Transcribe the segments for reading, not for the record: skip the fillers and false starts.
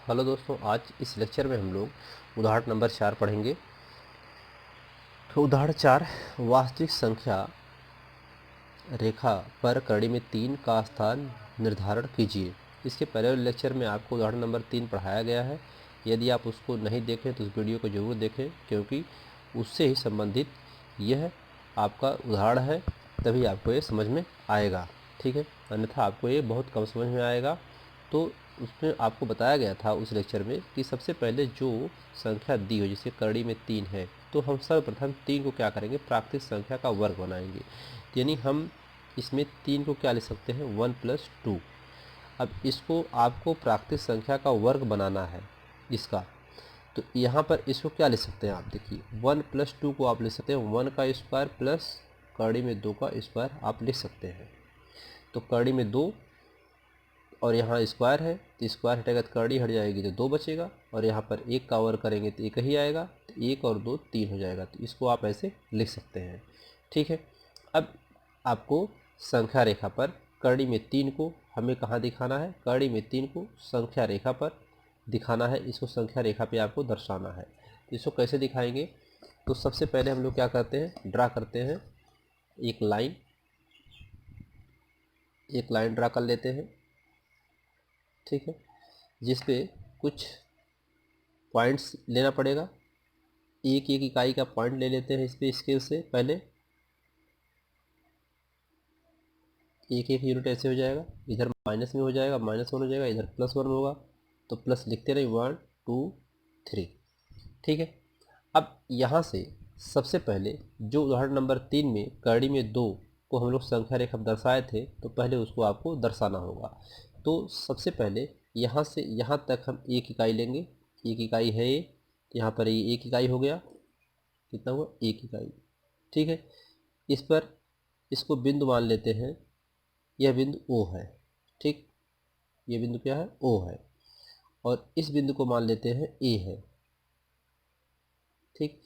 Hello दोस्तों, आज इस लेक्चर में हम लोग उदाहरण नंबर 4 पढ़ेंगे। तो उदाहरण 4, वास्तविक संख्या रेखा पर कड़ी में 3 का स्थान निर्धारण कीजिए। इसके पहले लेक्चर में आपको उदाहरण नंबर 3 पढ़ाया गया है। यदि आप उसको नहीं देखें तो उस वीडियो को ज़रूर देखें, क्योंकि उससे ही संबंधित यह आपका उदाहरण है, तभी आपको ये समझ में आएगा। ठीक है, अन्यथा आपको ये बहुत कम समझ में आएगा। तो उसमें आपको बताया गया था उस लेक्चर में कि सबसे पहले जो संख्या दी हो, जैसे कड़ी में 3 है, तो हम सर्वप्रथम 3 को क्या करेंगे, प्राकृतिक संख्या का वर्ग बनाएंगे। यानी हम इसमें 3 को क्या लिख सकते हैं, 1 + 2। अब इसको आपको प्राकृतिक संख्या का वर्ग बनाना है इसका, तो यहाँ पर इसको क्या लिख सकते हैं आप, देखिए 1 + 2 को आप लिख सकते हैं 1 का स्क्वायर प्लस कड़ी में 2 का स्क्वायर आप लिख सकते हैं। तो कड़ी में 2 और यहाँ स्क्वायर है, तो स्क्वायर हटेगा तो कड़ी हट जाएगी, तो 2 बचेगा, और यहाँ पर 1 का वर्ग करेंगे तो 1 ही आएगा, तो 1 और 2 3 हो जाएगा। तो इसको आप ऐसे लिख सकते हैं। ठीक है, अब आपको संख्या रेखा पर कड़ी में 3 को हमें कहाँ दिखाना है, कड़ी में 3 को संख्या रेखा पर दिखाना है। इसको संख्या रेखा पे आपको दर्शाना है। तो इसको कैसे दिखाएंगे, तो सबसे पहले हम लोग क्या करते हैं, ड्रा करते हैं एक लाइन ड्रा कर लेते हैं। ठीक है, जिस पे कुछ पॉइंट्स लेना पड़ेगा। एक एक इकाई का पॉइंट ले लेते हैं इस पे स्केल से। पहले एक एक यूनिट ऐसे हो जाएगा, इधर माइनस में हो जाएगा, -1 हो जाएगा, इधर +1 होगा, तो प्लस लिखते रहे 1 2 3। ठीक है, अब यहाँ से सबसे पहले जो उदाहरण नंबर 3 में कड़ी में 2 को हम लोग संख्या रेखा दर्शाए थे, तो पहले उसको आपको दर्शाना होगा। तो सबसे पहले यहाँ से यहाँ तक हम एक इकाई लेंगे। एक इकाई है ये, तो यहाँ पर ये एक इकाई हो गया। कितना हुआ, एक इकाई। ठीक है, इस पर इसको बिंदु मान लेते हैं, यह बिंदु O है। ठीक, ये बिंदु क्या है, O है, और इस बिंदु को मान लेते हैं A है। ठीक,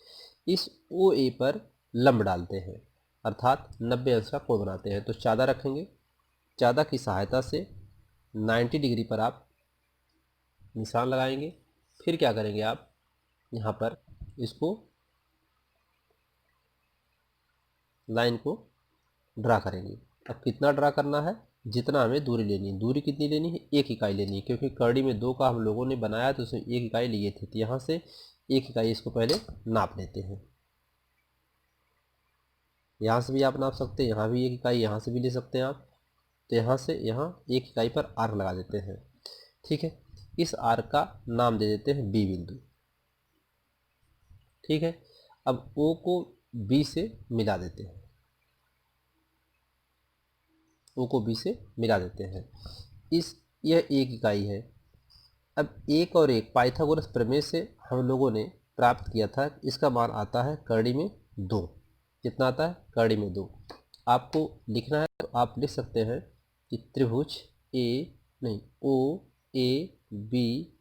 इस OA पर लंब डालते हैं, अर्थात 90 अंश का कोण बनाते हैं। तो चादा रखेंगे, चादा की सहायता से 90 डिग्री पर आप निशान लगाएंगे। फिर क्या करेंगे, आप यहाँ पर इसको लाइन को ड्रा करेंगे। अब कितना ड्रा करना है, जितना हमें दूरी लेनी है। दूरी कितनी लेनी है, 1 इकाई लेनी है, क्योंकि कड़ी में 2 का हम लोगों ने बनाया तो उसमें 1 इकाई लिए थे। तो यहाँ से 1 इकाई इसको पहले नाप लेते हैं। यहाँ से भी आप नाप सकते हैं, यहाँ भी 1 इकाई, यहाँ से भी ले सकते हैं आप। तो यहाँ से यहाँ 1 इकाई पर आर्क लगा देते हैं। ठीक है, इस आर्क का नाम दे देते हैं बी बिंदु। ठीक है, अब O को B से मिला देते हैं, O को B से मिला देते हैं। यह 1 इकाई है। अब 1 और 1 पाइथागोरस प्रमेय से हम लोगों ने प्राप्त किया था, इसका मान आता है कड़ी में 2। कितना आता है, कड़ी में 2। आपको लिखना है तो आप लिख सकते हैं कि त्रिभुज ओ ए बी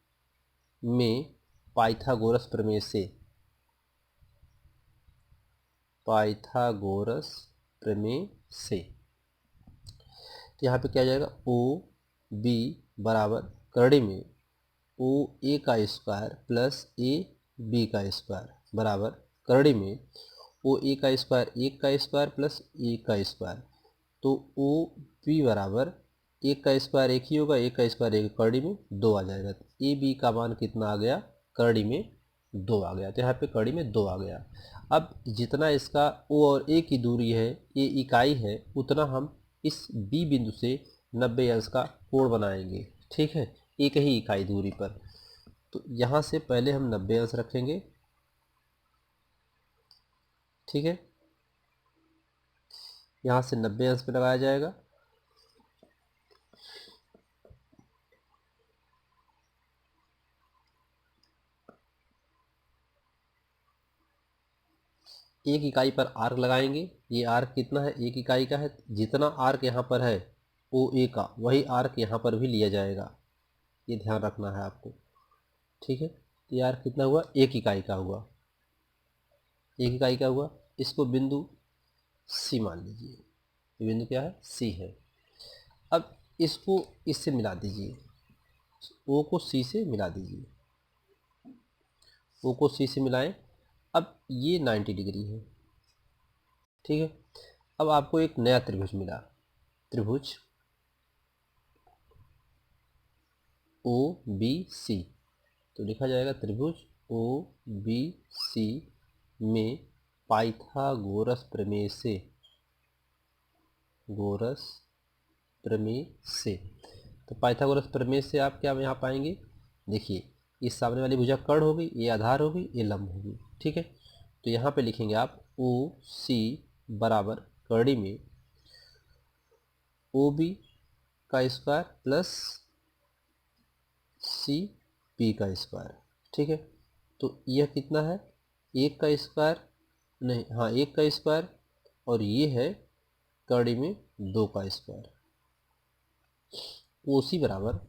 में पाइथागोरस प्रमेय से, तो यहाँ पे क्या जाएगा, ओ बी बराबर कड़ी में ओ ए का स्क्वायर प्लस ए बी का स्क्वायर बराबर कड़ी में ओ ए का स्क्वायर 1 का स्क्वायर प्लस ए का स्क्वायर। तो ओ बी बराबर 1 का स्क्वायर 1 ही होगा, 1 का स्क्वायर 1, कड़ी में 2 आ जाएगा। तो ए बी का मान कितना आ गया, कड़ी में 2 आ गया। तो यहाँ पे कड़ी में 2 आ गया। अब जितना इसका ओ और ए की दूरी है, ये इकाई है, उतना हम इस बी बिंदु से 90 अंश का कोण बनाएंगे। ठीक है, एक ही इकाई दूरी पर। तो यहाँ से पहले हम 90 अंश रखेंगे। ठीक है, यहाँ से 90 अंश पे लगाया जाएगा। एक इकाई पर आर्क लगाएंगे। ये आर्क कितना है, 1 इकाई का है। जितना आर्क यहाँ पर है ओ ए का, वही आर्क यहाँ पर भी लिया जाएगा, ये ध्यान रखना है आपको। ठीक है, तो ये आर्क कितना हुआ, 1 इकाई का हुआ, 1 इकाई का हुआ। इसको बिंदु सी मान लीजिए, ये बिंदु क्या है, सी है। अब इसको इससे मिला दीजिए, ओ को सी से मिला दीजिए, ओ को सी से मिलाएं। अब ये 90 डिग्री है, ठीक है। अब आपको एक नया त्रिभुज मिला, त्रिभुज ओ बी सी। तो लिखा जाएगा त्रिभुज ओ बी सी में पाइथागोरस प्रमेय से, गोरस प्रमेय से। तो पाइथागोरस प्रमेय से आप क्या यहाँ पाएंगे, देखिए इस सामने वाली भुजा कर्ण हो गई, ये आधार हो गई, ये लंब होगी, ठीक है। तो यहाँ पे लिखेंगे आप ओ सी बराबर कड़ी में ओ बी का स्क्वायर प्लस सी पी का स्क्वायर, ठीक है। तो यह कितना है, एक का स्क्वायर, नहीं हाँ एक का स्क्वायर, और ये है कड़ी में दो का स्क्वायर। ओ सी बराबर,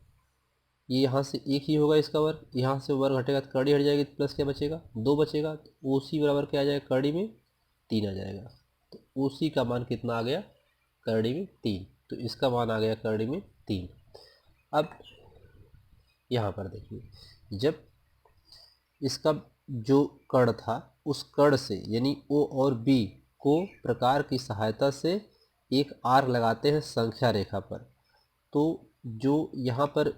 ये यहाँ से एक ही होगा इसका वर्ग, यहाँ से वर्ग हटेगा तो कड़ी हट जाएगी, तो प्लस क्या बचेगा, दो बचेगा। तो ओ सी बराबर क्या आ जाएगा, कड़ी में 3 आ जाएगा। तो ओ सी का मान कितना आ गया, कड़ी में 3। तो इसका मान आ गया कड़ी में 3। अब यहाँ पर देखिए, जब इसका जो कर्ण था उस कर्ण से यानी ओ और बी को प्रकार की सहायता से एक आर्क लगाते हैं संख्या रेखा पर। तो जो यहाँ पर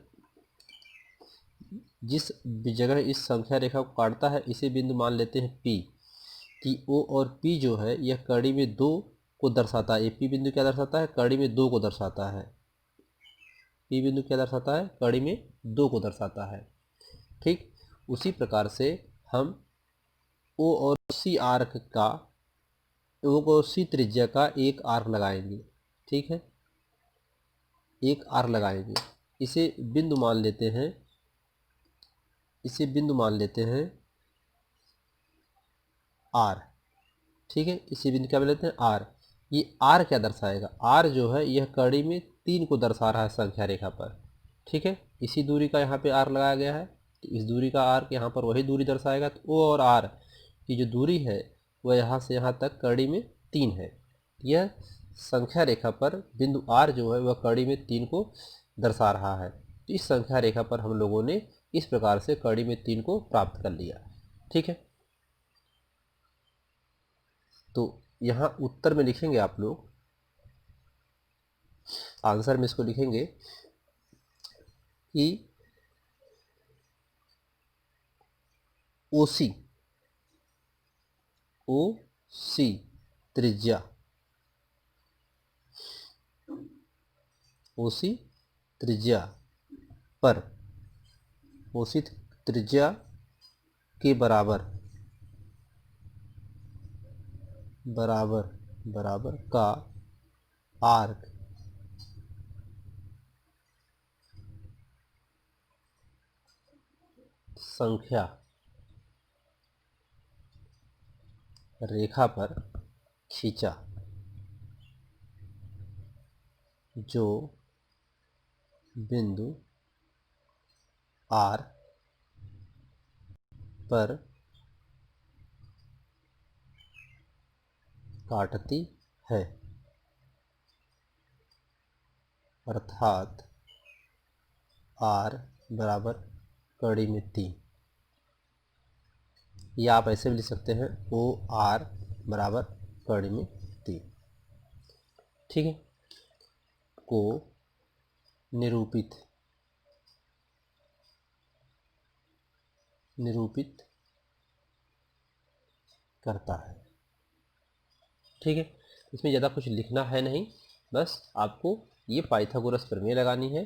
जिस जगह इस संख्या रेखा को काटता है इसे बिंदु मान लेते हैं P, कि O और P जो है यह कड़ी में 2 को दर्शाता है। ये P बिंदु क्या दर्शाता है, कड़ी में 2 को दर्शाता है। P बिंदु क्या दर्शाता है, कड़ी में 2 को दर्शाता है, ठीक। उसी प्रकार से हम O और C आर्क का, O और C त्रिज्या का एक आर्क लगाएंगे, ठीक है, एक आर्क लगाएंगे। इसे बिंदु मान लेते हैं, इसे बिंदु मान लेते हैं R, ठीक है। इसी बिंदु क्या लेते हैं, आर। ये आर क्या दर्शाएगा, आर जो है यह कड़ी में 3 को दर्शा रहा है संख्या रेखा पर, ठीक है। इसी दूरी का यहाँ पे आर लगाया गया है, तो इस दूरी का आर यहाँ पर वही दूरी दर्शाएगा। तो ओ और आर की जो दूरी है वह यहाँ से यहाँ तक कड़ी में 3 है। यह संख्या रेखा पर बिंदु आर जो है वह कड़ी में 3 को दर्शा रहा है। तो इस संख्या रेखा पर हम लोगों ने इस प्रकार से कड़ी में 3 को प्राप्त कर लिया, ठीक है। तो यहाँ उत्तर में लिखेंगे आप लोग, आंसर में इसको लिखेंगे कि ओसी, ओ सी त्रिज्या, ओसी त्रिज्या पर, ओसी त्रिज्या के बराबर, बराबर बराबर का आर्क संख्या रेखा पर खींचा, जो बिंदु आर पर काटती है, अर्थात आर बराबर कड़ी में 3। या आप ऐसे भी लिख सकते हैं ओ आर बराबर कड़ी में 3, ठीक है, को निरूपित करता है, ठीक है। इसमें ज़्यादा कुछ लिखना है नहीं, बस आपको ये पाइथागोरस प्रमेय लगानी है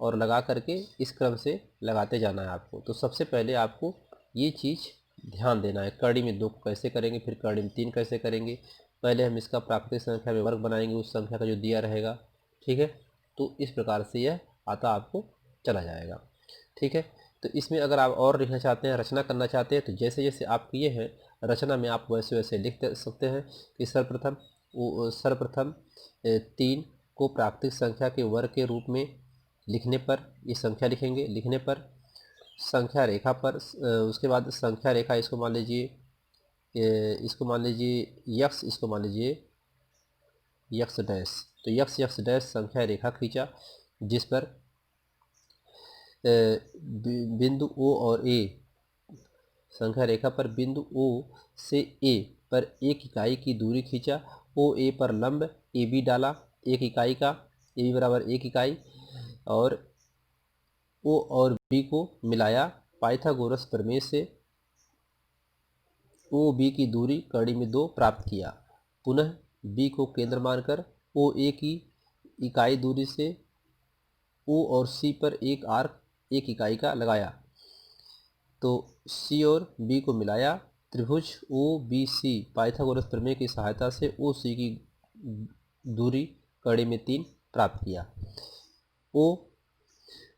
और लगा करके इस क्रम से लगाते जाना है आपको। तो सबसे पहले आपको ये चीज़ ध्यान देना है, कड़ी में 2 कैसे करेंगे, फिर कड़ी में 3 कैसे करेंगे। पहले हम इसका प्राकृतिक संख्या में वर्ग बनाएंगे उस संख्या का जो दिया रहेगा, ठीक है। तो इस प्रकार से यह आता आपको चला जाएगा, ठीक है। तो इसमें अगर आप और लिखना चाहते हैं, रचना करना चाहते हैं, तो जैसे जैसे आप किए हैं रचना में आप वैसे वैसे लिख सकते हैं कि सर्वप्रथम 3 को प्राकृतिक संख्या के वर्ग के रूप में लिखने पर ये संख्या लिखेंगे, लिखने पर संख्या रेखा पर, उसके बाद संख्या रेखा इसको मान लीजिए, इसको मान लीजिए यक्स, इसको मान लीजिए यक्स डैश। तो यक्स डैश संख्या रेखा खींचा जिस पर बिंदु ओ और ए संख्या रेखा पर बिंदु ओ से ए पर एक इकाई की दूरी खींचा। ओ ए पर लंब ए बी डाला 1 इकाई का, ए बी बराबर 1 इकाई, और ओ और बी को मिलाया। पाइथागोरस प्रमेय से ओ बी की दूरी कड़ी में 2 प्राप्त किया। पुनः बी को केंद्र मानकर ओ ए की इकाई दूरी से ओ और सी पर एक आर्क 1 इकाई का लगाया। तो सी और बी को मिलाया। त्रिभुज ओ बी सी पाइथागोरस प्रमेय की सहायता से ओ सी की दूरी कड़ी में 3 प्राप्त किया। ओ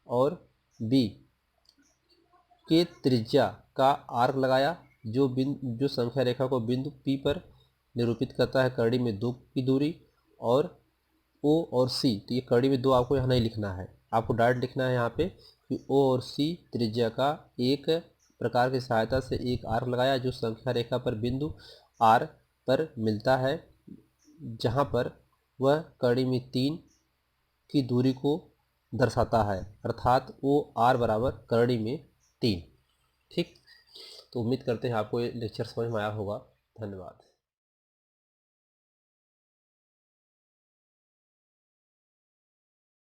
और बी के त्रिज्या का आर्क लगाया जो संख्या रेखा को बिंदु P पर निरूपित करता है कड़ी में 2 की दूरी। और O और C, तो ये कड़ी में 2 आपको यहाँ नहीं लिखना है, आपको डायरेक्ट लिखना है यहाँ पे कि O और C त्रिज्या का एक प्रकार की सहायता से एक आर्क लगाया जो संख्या रेखा पर बिंदु R पर मिलता है, जहाँ पर वह कड़ी में 3 की दूरी को दर्शाता है, अर्थात ओ आर बराबर कड़ी में 3। ठीक, तो उम्मीद करते हैं आपको ये लेक्चर समझ में आया होगा। धन्यवाद।